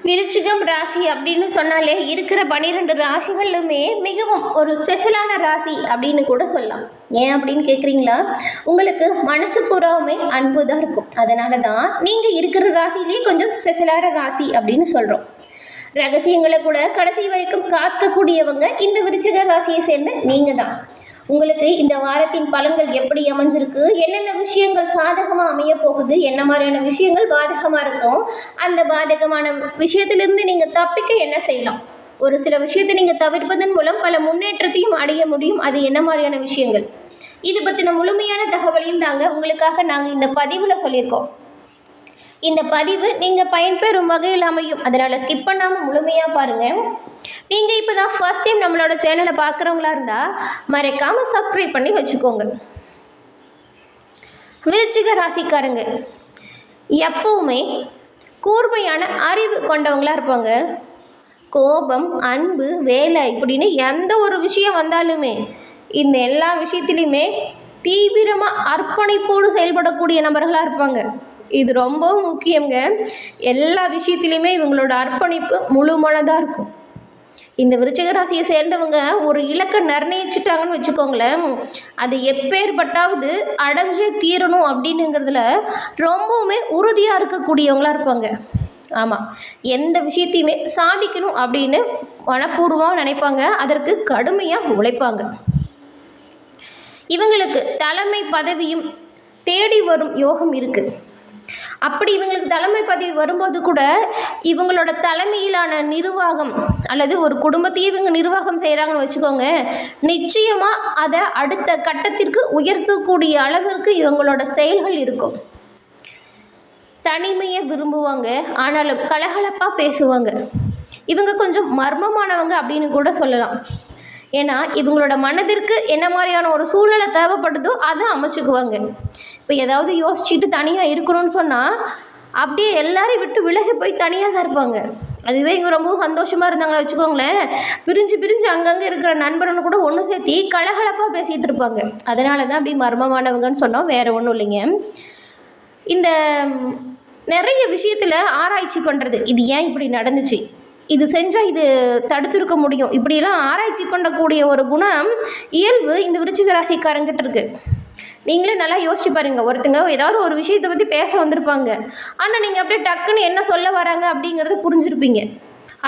விருச்சிகம் ராசி அப்படின்னு சொன்னாலே இருக்கிற 12 ராசிகளுமே மிகவும் ஒரு ஸ்பெஷலான ராசி அப்படின்னு கூட சொல்லலாம். ஏன் அப்படின்னு கேட்குறீங்களா? உங்களுக்கு மனசு பூராவுமே அன்பு தான் இருக்கும். அதனால தான் நீங்கள் இருக்கிற ராசிலேயே கொஞ்சம் ஸ்பெஷலான ராசி அப்படின்னு சொல்கிறோம். ரகசியங்களை கூட கடைசி வரைக்கும் காக்கக்கூடியவங்க இந்த விருச்சிக ராசியை சேர்ந்த நீங்கள் தான். உங்களுக்கு இந்த வாரத்தின் பலன்கள் எப்படி அமைஞ்சிருக்கு, என்னென்ன விஷயங்கள் சாதகமாக அமைய போகுது, என்ன மாதிரியான விஷயங்கள் பாதகமாக இருக்கும், அந்த பாதகமான விஷயத்திலிருந்து நீங்கள் தப்பிக்க என்ன செய்யலாம், ஒரு சில விஷயத்தை நீங்கள் தவிர்ப்பதன் மூலம் பல முன்னேற்றத்தையும் அடைய முடியும், அது என்ன மாதிரியான விஷயங்கள், இது பற்றின முழுமையான தகவலையும் தாங்க உங்களுக்காக நாங்கள் இந்த பதிவில் சொல்லியிருக்கோம். இந்த பதிவு நீங்கள் பயன்பெறும் வகையில் அமையும். அதனால் ஸ்கிப் பண்ணாமல் முழுமையாக பாருங்கள். நீங்கள் இப்போ தான் ஃபர்ஸ்ட் டைம் நம்மளோட சேனலை பார்க்குறவங்களா இருந்தால் மறக்காமல் சப்ஸ்கிரைப் பண்ணி வச்சுக்கோங்க. விருச்சிக ராசிக்காரங்க எப்பவுமே கூர்மையான அறிவு கொண்டவங்களாக இருப்பாங்க. கோபம், அன்பு, வேலை இப்படின்னு எந்த ஒரு விஷயம் வந்தாலுமே இந்த எல்லா விஷயத்துலையுமே தீவிரமாக அர்ப்பணிப்போடு செயல்படக்கூடிய நபர்களாக இருப்பாங்க. இது ரொம்பவும் முக்கியங்க. எல்லா விஷயத்துலையுமே இவங்களோட அர்ப்பணிப்பு முழு மனதாக இருக்கும். இந்த விருச்சிக ராசியை சேர்ந்தவங்க ஒரு இலக்கை நிர்ணயிச்சிட்டாங்கன்னு வச்சுக்கோங்களேன், அது எப்பேற்பட்டாவது அடைஞ்சே தீரணும் அப்படின்னுங்கிறதுல ரொம்பவுமே உறுதியாக இருக்கக்கூடியவங்களாக இருப்பாங்க. ஆமாம், எந்த விஷயத்தையுமே சாதிக்கணும் அப்படின்னு மனப்பூர்வமாக நினைப்பாங்க, அதற்கு கடுமையாக உழைப்பாங்க. இவங்களுக்கு தலைமை பதவியும் தேடி வரும் யோகம் இருக்குது. அப்படி இவங்களுக்கு தலைமை பதவி வரும்போது கூட இவங்களோட தலைமையிலான நிர்வாகம் அல்லது ஒரு குடும்பத்தையே இவங்க நிர்வாகம் செய்கிறாங்கன்னு வச்சுக்கோங்க, நிச்சயமாக அதை அடுத்த கட்டத்திற்கு உயர்த்தக்கூடிய அளவிற்கு இவங்களோட செயல்கள் இருக்கும். தனிமையை விரும்புவாங்க, ஆனாலும் கலகலப்பாக பேசுவாங்க. இவங்க கொஞ்சம் மர்மமானவங்க அப்படின்னு கூட சொல்லலாம். ஏன்னா இவங்களோட மனதிற்கு என்ன மாதிரியான ஒரு சூழ்நிலை தேவைப்படுதோ அதை அமைச்சுக்குவாங்க. இப்போ ஏதாவது யோசிச்சுட்டு தனியாக இருக்கணும்னு சொன்னால் அப்படியே எல்லாரையும் விட்டு விலகி போய் தனியாக தான் இருப்பாங்க. அதுவே இங்கே ரொம்ப சந்தோஷமாக இருந்தாங்கன்னு வச்சுக்கோங்களேன், பிரிஞ்சு அங்கங்கே இருக்கிற நண்பர்கள் கூட ஒன்று சேர்த்தி கலகலப்பாக பேசிகிட்டு இருப்பாங்க. அதனால தான் அப்படி மர்மமானவங்கன்னு சொன்னோம், வேறு ஒன்றும் இல்லைங்க. இந்த நிறைய விஷயத்தில் ஆராய்ச்சி பண்ணுறது, இது ஏன் இப்படி நடந்துச்சு, இது செஞ்சால் இது தடுத்திருக்க முடியும், இப்படியெல்லாம் ஆராய்ச்சி பண்ணக்கூடிய ஒரு குணம் இயல்பு இந்த விருச்சிக ராசிக்காரங்கிட்ட இருக்குது. நீங்களே நல்லா யோசிச்சு பாருங்கள். ஒருத்தங்க ஏதாவது ஒரு விஷயத்தை பற்றி பேச வந்திருப்பாங்க, ஆனால் நீங்கள் அப்படியே டக்குன்னு என்ன சொல்ல வராங்க அப்படிங்கிறத புரிஞ்சுருப்பீங்க.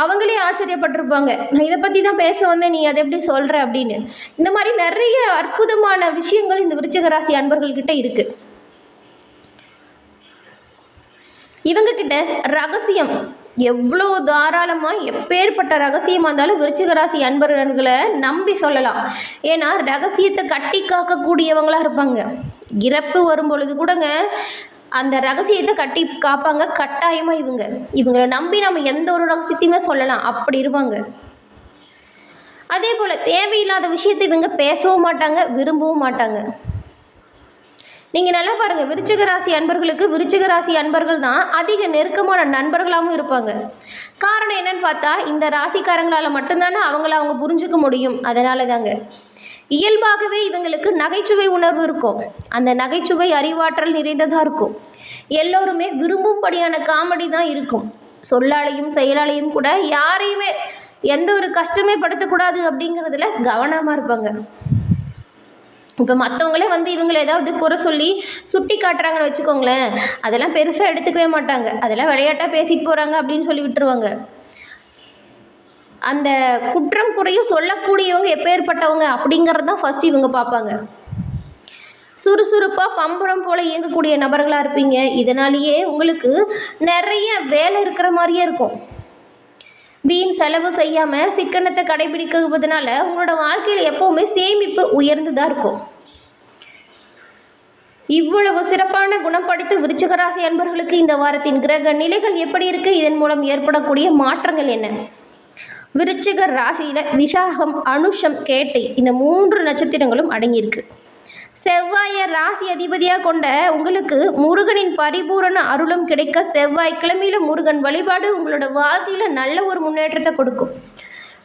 அவங்களே ஆச்சரியப்பட்டிருப்பாங்க, நான் இதை பற்றி தான் பேச வந்தேன், நீ அதை எப்படி சொல்கிற அப்படின்னு. இந்த மாதிரி நிறைய அற்புதமான விஷயங்கள் இந்த விருச்சிக ராசி அன்பர்கள்கிட்ட இருக்குது. இவங்கக்கிட்ட ரகசியம் எவ்வளோ தாராளமாக எப்பேற்பட்ட ரகசியமாக இருந்தாலும் விருச்சிக ராசி அன்பர்களை நம்பி சொல்லலாம். ஏன்னா ரகசியத்தை கட்டி காக்கக்கூடியவங்களாக இருப்பாங்க. இறப்பு வரும் பொழுது கூடங்க அந்த ரகசியத்தை கட்டி காப்பாங்க கட்டாயமாக. இவங்களை நம்பி நம்ம எந்த ஒரு ரகசியத்தையுமே சொல்லலாம், அப்படி இருப்பாங்க. அதே போல் தேவையில்லாத விஷயத்தை இவங்க பேசவும் மாட்டாங்க, விரும்பவும் மாட்டாங்க. நீங்கள் நல்லா பாருங்கள், விருச்சிக ராசி அன்பர்களுக்கு விருச்சிக ராசி அன்பர்கள் தான் அதிக நெருக்கமான நண்பர்களாகவும் இருப்பாங்க. காரணம் என்னன்னு பார்த்தா, இந்த ராசிக்காரங்களால் மட்டும்தானே அவங்க புரிஞ்சுக்க முடியும். அதனால தாங்க இயல்பாகவே இவங்களுக்கு நகைச்சுவை உணர்வு இருக்கும். அந்த நகைச்சுவை அறிவாற்றல் நிறைந்ததாக இருக்கும். எல்லோருமே விரும்பும்படியான காமெடி தான் இருக்கும். சொல்லாலையும் செயலாலையும் கூட யாரையுமே எந்த ஒரு கஷ்டமே படுத்தக்கூடாது அப்படிங்கிறதுல கவனமாக இருப்பாங்க. இப்போ மற்றவங்களே இவங்களை ஏதாவது குறை சொல்லி சுட்டி காட்டுறாங்கன்னு வச்சுக்கோங்களேன், அதெல்லாம் பெருசாக எடுத்துக்கவே மாட்டாங்க. அதெல்லாம் விளையாட்டாக பேசிட்டு போகிறாங்க அப்படின்னு சொல்லி விட்டுருவாங்க. அந்த குற்றம் குறையும் சொல்லக்கூடியவங்க எப்பேற்பட்டவங்க அப்படிங்கிறது தான் ஃபஸ்ட்டு இவங்க பார்ப்பாங்க. சுறுசுறுப்பாக பம்பரம் போல் இயங்கக்கூடிய நபர்களாக இருப்பீங்க. இதனாலேயே உங்களுக்கு நிறைய வேலை இருக்கிற மாதிரியே இருக்கும். வீண் செலவு செய்யாமல் சிக்கனத்தை கடைபிடிக்கிறதுனால உங்களோட வாழ்க்கையில் எப்போவுமே சேமிப்பு உயர்ந்து தான் இருக்கும். இவ்வளவு சிறப்பான குணம் படைத்த விருச்சிக ராசி அன்பர்களுக்கு இந்த வாரத்தின் கிரக நிலைகள் எப்படி இருக்குது, இதன் மூலம் ஏற்படக்கூடிய மாற்றங்கள் என்ன? விருச்சிக ராசியில் விசாகம், அனுஷம், கேட்டை இந்த 3 நட்சத்திரங்களும் அடங்கியிருக்கு. செவ்வாய ராசி அதிபதியாக கொண்ட உங்களுக்கு முருகனின் பரிபூரண அருளும் கிடைக்க செவ்வாய்க்கிழமையில முருகன் வழிபாடு உங்களோட வாழ்க்கையில் நல்ல ஒரு முன்னேற்றத்தை கொடுக்கும்.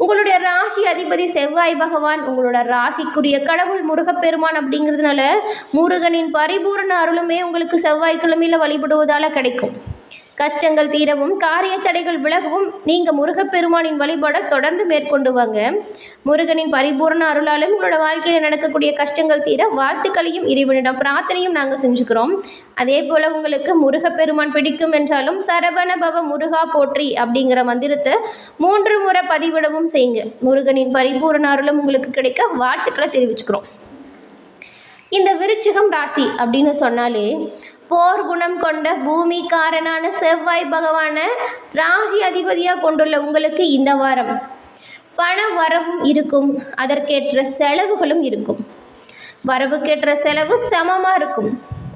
உங்களுடைய ராசி அதிபதி செவ்வாய் பகவான், உங்களோட ராசிக்குரிய கடவுள் முருகப்பெருமான் அப்படிங்கிறதுனால முருகனின் பரிபூரண அருளுமே உங்களுக்கு செவ்வாய்க்கிழமையில் வழிபடுவதால் கிடைக்கும். கஷ்டங்கள் தீரவும் காரிய தடைகள் விலகவும் நீங்கள் முருகப்பெருமானின் வழிபாட தொடர்ந்து மேற்கொண்டு வாங்க. முருகனின் பரிபூர்ண அருளாலும் உங்களோட வாழ்க்கையில் நடக்கக்கூடிய கஷ்டங்கள் தீர வாழ்த்துக்களையும் இறைவனிடம் பிரார்த்தனையும் நாங்கள் செஞ்சுக்கிறோம். அதே போல் உங்களுக்கு முருகப்பெருமான் பிடிக்கும் என்றாலும் சரவண பவ முருகா போற்றி அப்படிங்கிற மந்திரத்தை 3 முறை பதிவிடவும் செய்யுங்க. முருகனின் பரிபூர்ண அருளும் உங்களுக்கு கிடைக்க வாழ்த்துக்களை தெரிவிச்சுக்கிறோம். இந்த விருச்சிகம் ராசி அப்படின்னு சொன்னாலே போர் குணம் கொண்ட பூமிக்காரனான செவ்வாய் பகவான ராசி அதிபதியாக கொண்டுள்ள உங்களுக்கு இந்த வாரம் பண வரவும் இருக்கும், அதற்கேற்ற செலவுகளும் இருக்கும். வரவுக்கேற்ற செலவு சமமாக இருக்கும்.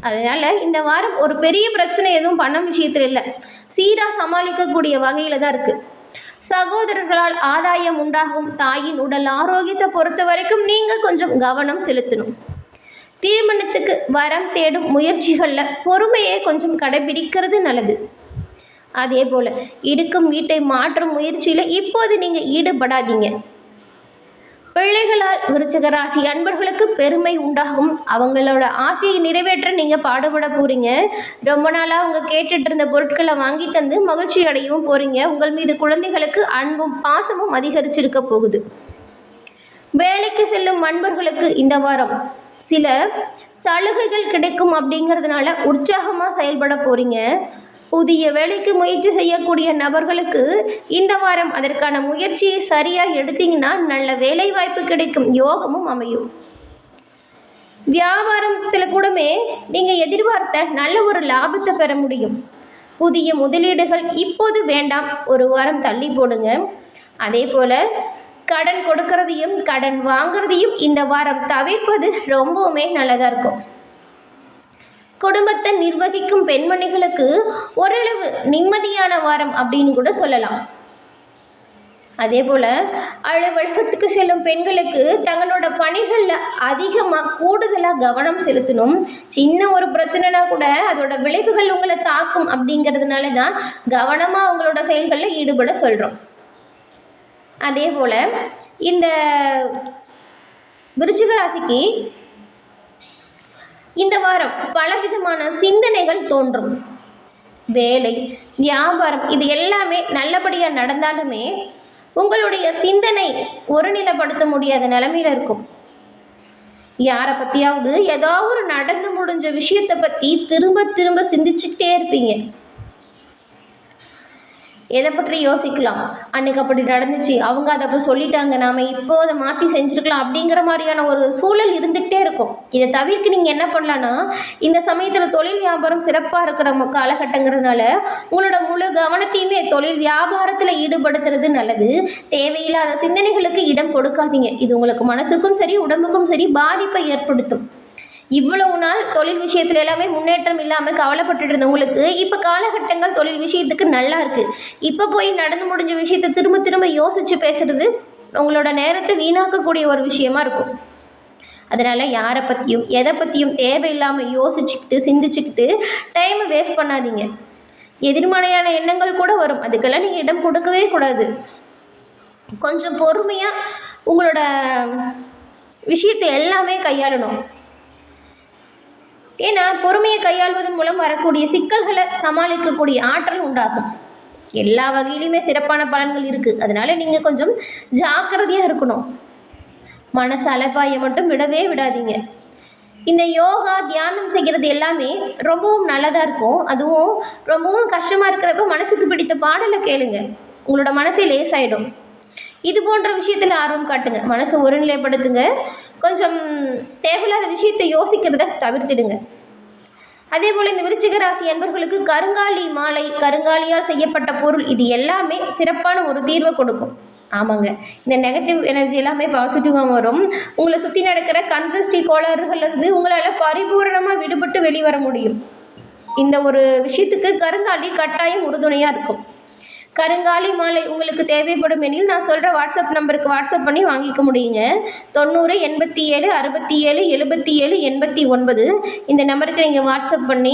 அதனால் இந்த வாரம் ஒரு பெரிய பிரச்சனை எதுவும் பணம் விஷயத்தில் இல்லை, சீராக சமாளிக்கக்கூடிய வகையில் தான் இருக்குது. சகோதரர்களால் ஆதாயம் உண்டாகும். தாயின் உடல் ஆரோக்கியத்தை பொறுத்த வரைக்கும் நீங்கள் கொஞ்சம் கவனம் செலுத்தணும். திருமணத்துக்கு வரம் தேடும் முயற்சிகளில் பொறுமையை கொஞ்சம் கடைபிடிக்கிறது நல்லது. அதே போல் இருக்கும் வீட்டை மாற்றும் முயற்சியில் இப்போது நீங்கள் ஈடுபடாதீங்க. பிள்ளைகளால் விருச்சிக ராசி அன்பர்களுக்கு பெருமை உண்டாகும். அவங்களோட ஆசையை நிறைவேற்ற நீங்கள் பாடுபட போகிறீங்க. ரொம்ப நாளாக அவங்க கேட்டுட்டு இருந்த பொருட்களை வாங்கி தந்து மகிழ்ச்சி அடையவும் போகிறீங்க. உங்கள் மீது குழந்தைகளுக்கு அன்பும் பாசமும் அதிகரிச்சிருக்க போகுது. வேலைக்கு செல்லும் அன்பர்களுக்கு இந்த வாரம் சில சலுகைகள் கிடைக்கும் அப்படிங்கிறதுனால உற்சாகமாக செயல்பட போகிறீங்க. புதிய வேலைக்கு முயற்சி செய்யக்கூடிய நபர்களுக்கு இந்த வாரம் அதற்கான முயற்சியை சரியாக எடுத்தீங்கன்னா நல்ல வேலை வாய்ப்பு கிடைக்கும், யோகமும் அமையும். வியாபாரத்தில் கூடமே நீங்கள் எதிர்பார்த்த நல்ல ஒரு லாபத்தை பெற முடியும். புதிய முதலீடுகள் இப்போது வேண்டாம், ஒரு வாரம் தள்ளி போடுங்க. அதே போல் கடன் கொடுக்கறதையும் கடன் வாங்குறதையும் இந்த வாரம் தவிர்ப்பது ரொம்பவுமே நல்லதாக இருக்கும். குடும்பத்தை நிர்வகிக்கும் பெண்மணிகளுக்கு ஓரளவு நிம்மதியான வாரம் அப்படின்னு கூட சொல்லலாம். அதே போல் அலுவலகத்துக்கு செல்லும் பெண்களுக்கு தங்களோட பணிகளில் அதிகமாக கூடுதலாக கவனம் செலுத்தணும். சின்ன ஒரு பிரச்சனைனா கூட அதோட விளைவுகள் உங்களை தாக்கும் அப்படிங்கிறதுனால தான் கவனமாக அவங்களோட செயல்களில் ஈடுபட சொல்கிறோம். அதே போல் இந்த விருச்சிக ராசிக்கு இந்த வாரம் பலவிதமான சிந்தனைகள் தோன்றும். வேலை, வியாபாரம் இது எல்லாமே நல்லபடியாக நடந்தாலுமே உங்களுடைய சிந்தனை ஒருநிலைப்படுத்த முடியாத நிலைமையில் இருக்கும். யாரை பற்றியாவது ஏதாவது ஒரு நடந்து முடிஞ்ச விஷயத்தை பற்றி திரும்ப திரும்ப சிந்திச்சுக்கிட்டே இருப்பீங்க. எதை பற்றி யோசிக்கலாம், அன்றைக்கி அப்படி நடந்துச்சு, அவங்க அதை அப்போ சொல்லிட்டாங்க, நாம் இப்போ அதை மாற்றி செஞ்சுருக்கலாம் அப்படிங்கிற மாதிரியான ஒரு சூழல் இருந்துகிட்டே இருக்கும். இதை தவிர்க்க நீங்கள் என்ன பண்ணலான்னா, இந்த சமயத்தில் தொழில் வியாபாரம் சிறப்பாக இருக்கிற காலகட்டங்கிறதுனால உங்களோட முழு கவனத்தையுமே தொழில் வியாபாரத்தில் ஈடுபடுத்துறது நல்லது. தேவையில்லாத சிந்தனைகளுக்கு இடம் கொடுக்காதீங்க. இது உங்களுக்கு மனசுக்கும் சரி உடம்புக்கும் சரி பாதிப்பை ஏற்படுத்தும். இவ்வளவு நாள் தொழில் விஷயத்துல எல்லாமே முன்னேற்றம் இல்லாமல் கவலைப்பட்டு இருந்தவங்களுக்கு இப்போ காலகட்டங்கள் தொழில் விஷயத்துக்கு நல்லா இருக்குது. இப்போ போய் நடந்து முடிஞ்ச விஷயத்தை திரும்ப திரும்ப யோசித்து பேசுகிறது உங்களோட நேரத்தை வீணாக்கக்கூடிய ஒரு விஷயமா இருக்கும். அதனால் யாரை பற்றியும் எதை பற்றியும் தேவையில்லாமல் யோசிச்சுக்கிட்டு சிந்திச்சுக்கிட்டு டைமை வேஸ்ட் பண்ணாதீங்க. எதிர்மறையான எண்ணங்கள் கூட வரும், அதுக்கெல்லாம் நீங்கள் இடம் கொடுக்கவே கூடாது. கொஞ்சம் பொறுமையாக உங்களோட விஷயத்தை எல்லாமே கையாளணும். ஏன்னா பொறுமையை கையாள்வதன் மூலம் வரக்கூடிய சிக்கல்களை சமாளிக்கக்கூடிய ஆற்றல் உண்டாகும். எல்லா வகையிலுமே சிறப்பான பலன்கள் இருக்குது. அதனால் நீங்கள் கொஞ்சம் ஜாக்கிரதையாக இருக்கணும். மனசு அலைப்பாயை மட்டும் விடவே விடாதீங்க. இந்த யோகா தியானம் செய்கிறது எல்லாமே ரொம்பவும் நல்லதாக இருக்கும். அதுவும் ரொம்பவும் கஷ்டமாக இருக்கிறப்ப மனசுக்கு பிடித்த பாடலை கேளுங்க, உங்களோட மனசே லேசாயிடும். இது போன்ற விஷயத்தில் ஆர்வம் காட்டுங்க, மனசை ஒருநிலைப்படுத்துங்க. கொஞ்சம் தேவையில்லாத விஷயத்தை யோசிக்கிறத தவிர்த்திடுங்க. அதே போல் இந்த விருச்சிக ராசி அன்பர்களுக்கு கருங்காலி மாலை, கருங்காலியால் செய்யப்பட்ட பொருள் இது எல்லாமே சிறப்பான ஒரு தீர்வை கொடுக்கும். ஆமாங்க, இந்த நெகட்டிவ் எனர்ஜி எல்லாமே பாசிட்டிவாக வரும். உங்களை சுற்றி நடக்கிற கண்திருஷ்டி கோளாறுகள்லேருந்து உங்களால் பரிபூரணமாக விடுபட்டு வெளிவர முடியும். இந்த ஒரு விஷயத்துக்கு கருங்காலி கட்டாயம் உறுதுணையாக இருக்கும். கருங்காலி மாலை உங்களுக்கு தேவைப்படும் எனில் நான் சொல்கிற வாட்ஸ்அப் நம்பருக்கு வாட்ஸ்அப் பண்ணி வாங்கிக்க முடியுங்க. 90 87 67 77 89 இந்த நம்பருக்கு நீங்கள் வாட்ஸ்அப் பண்ணி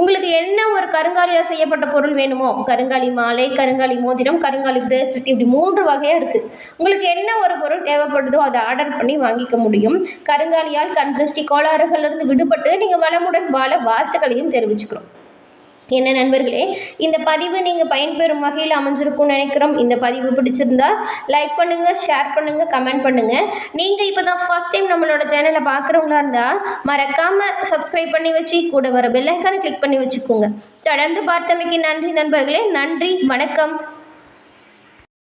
உங்களுக்கு என்ன ஒரு கருங்காலியால் செய்யப்பட்ட பொருள் வேணுமோ, கருங்காலி மாலை, கருங்காலி மோதிரம், கருங்காலி பிரேஸ்லெட், இப்படி 3 வகையாக இருக்குது. உங்களுக்கு என்ன ஒரு பொருள் தேவைப்படுதோ அதை ஆர்டர் பண்ணி வாங்கிக்க முடியும். கருங்காலியால் கண் திருஷ்டி கோளாறுகளிலிருந்து விடுபட்டு நீங்கள் வளமுடன் வாழ வாழ்த்துக்களையும் தெரிவிச்சுக்கிறோம். என்ன நண்பர்களே, இந்த பதிவு நீங்கள் பயன்பெறும் வகையில் அமைஞ்சிருக்கும்னு நினைக்கிறோம். இந்த பதிவு பிடிச்சிருந்தா லைக் பண்ணுங்கள், ஷேர் பண்ணுங்கள், கமெண்ட் பண்ணுங்கள். நீங்கள் இப்போ தான் ஃபர்ஸ்ட் டைம் நம்மளோட சேனலை பார்க்குறவங்களா இருந்தால் மறக்காமல் சப்ஸ்கிரைப் பண்ணி வச்சு கூட வர பெல் ஐக்கானை கிளிக் பண்ணி வச்சுக்கோங்க. தொடர்ந்து பார்த்தமைக்கு நன்றி நண்பர்களே. நன்றி, வணக்கம்.